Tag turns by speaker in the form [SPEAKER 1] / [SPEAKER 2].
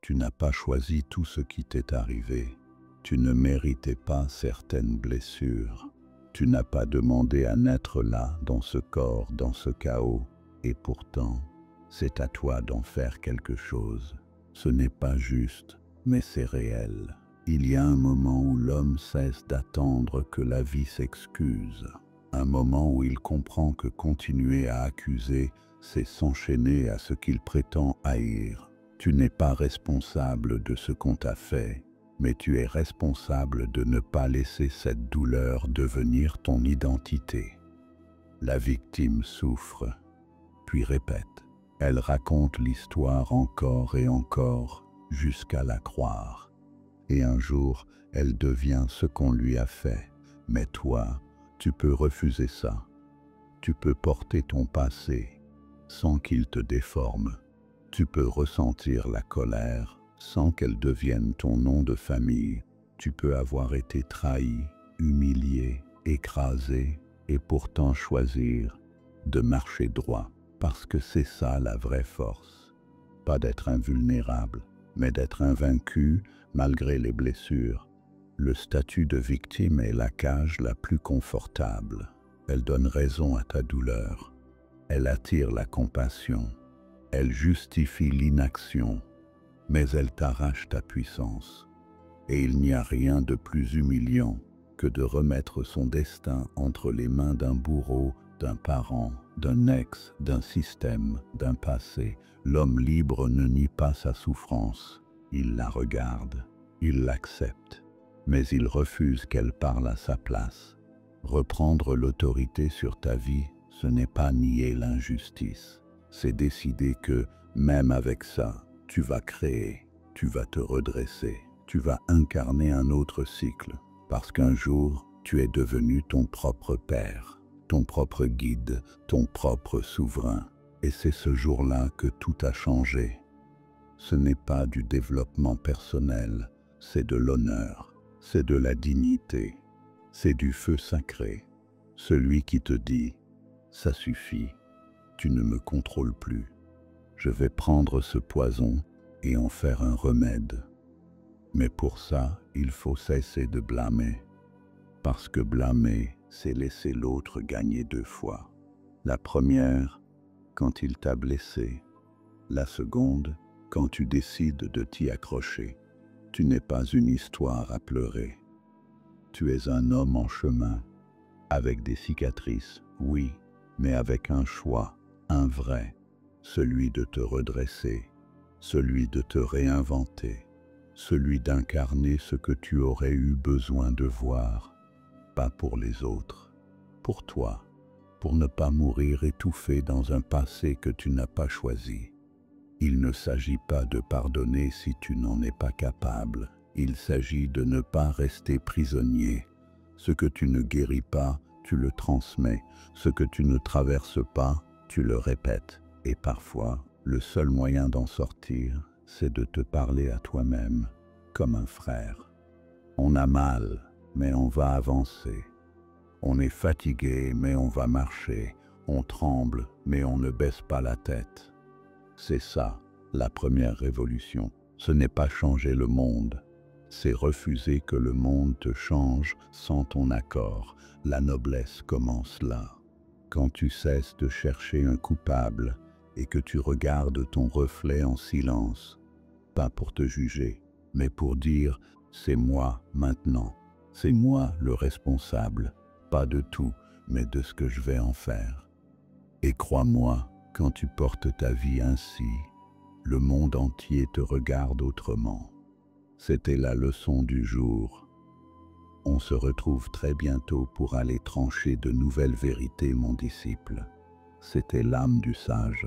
[SPEAKER 1] Tu n'as pas choisi tout ce qui t'est arrivé. Tu ne méritais pas certaines blessures. Tu n'as pas demandé à naître là, dans ce corps, dans ce chaos. Et pourtant, c'est à toi d'en faire quelque chose. Ce n'est pas juste, mais c'est réel. Il y a un moment où l'homme cesse d'attendre que la vie s'excuse. Un moment où il comprend que continuer à accuser, c'est s'enchaîner à ce qu'il prétend haïr. Tu n'es pas responsable de ce qu'on t'a fait, mais tu es responsable de ne pas laisser cette douleur devenir ton identité. La victime souffre, puis répète. Elle raconte l'histoire encore et encore, jusqu'à la croire. Et un jour, elle devient ce qu'on lui a fait. Mais toi, tu peux refuser ça. Tu peux porter ton passé sans qu'il te déforme. Tu peux ressentir la colère sans qu'elle devienne ton nom de famille. Tu peux avoir été trahi, humilié, écrasé, et pourtant choisir de marcher droit, parce que c'est ça la vraie force. Pas d'être invulnérable, mais d'être invaincu malgré les blessures. Le statut de victime est la cage la plus confortable. Elle donne raison à ta douleur. Elle attire la compassion. Elle justifie l'inaction, mais elle t'arrache ta puissance. Et il n'y a rien de plus humiliant que de remettre son destin entre les mains d'un bourreau, d'un parent, d'un ex, d'un système, d'un passé. L'homme libre ne nie pas sa souffrance. Il la regarde, il l'accepte, mais il refuse qu'elle parle à sa place. Reprendre l'autorité sur ta vie, ce n'est pas nier l'injustice. C'est décider que, même avec ça, tu vas créer, tu vas te redresser, tu vas incarner un autre cycle, parce qu'un jour, tu es devenu ton propre père, ton propre guide, ton propre souverain. Et c'est ce jour-là que tout a changé. Ce n'est pas du développement personnel, c'est de l'honneur, c'est de la dignité, c'est du feu sacré. Celui qui te dit « ça suffit ». Tu ne me contrôles plus. Je vais prendre ce poison et en faire un remède. Mais pour ça, il faut cesser de blâmer. Parce que blâmer, c'est laisser l'autre gagner deux fois. La première, quand il t'a blessé. La seconde, quand tu décides de t'y accrocher. Tu n'es pas une histoire à pleurer. Tu es un homme en chemin, avec des cicatrices, oui, mais avec un choix. Un vrai, celui de te redresser, celui de te réinventer, celui d'incarner ce que tu aurais eu besoin de voir, pas pour les autres, pour toi, pour ne pas mourir étouffé dans un passé que tu n'as pas choisi. Il ne s'agit pas de pardonner si tu n'en es pas capable, il s'agit de ne pas rester prisonnier. Ce que tu ne guéris pas, tu le transmets, ce que tu ne traverses pas, tu le répètes, et parfois, le seul moyen d'en sortir, c'est de te parler à toi-même, comme un frère. On a mal, mais on va avancer. On est fatigué, mais on va marcher. On tremble, mais on ne baisse pas la tête. C'est ça, la première révolution. Ce n'est pas changer le monde, c'est refuser que le monde te change sans ton accord. La noblesse commence là. Quand tu cesses de chercher un coupable et que tu regardes ton reflet en silence, pas pour te juger, mais pour dire « c'est moi maintenant, c'est moi le responsable, pas de tout, mais de ce que je vais en faire ». Et crois-moi, quand tu portes ta vie ainsi, le monde entier te regarde autrement. C'était la leçon du jour. On se retrouve très bientôt pour aller trancher de nouvelles vérités, mon disciple. C'était l'âme du sage.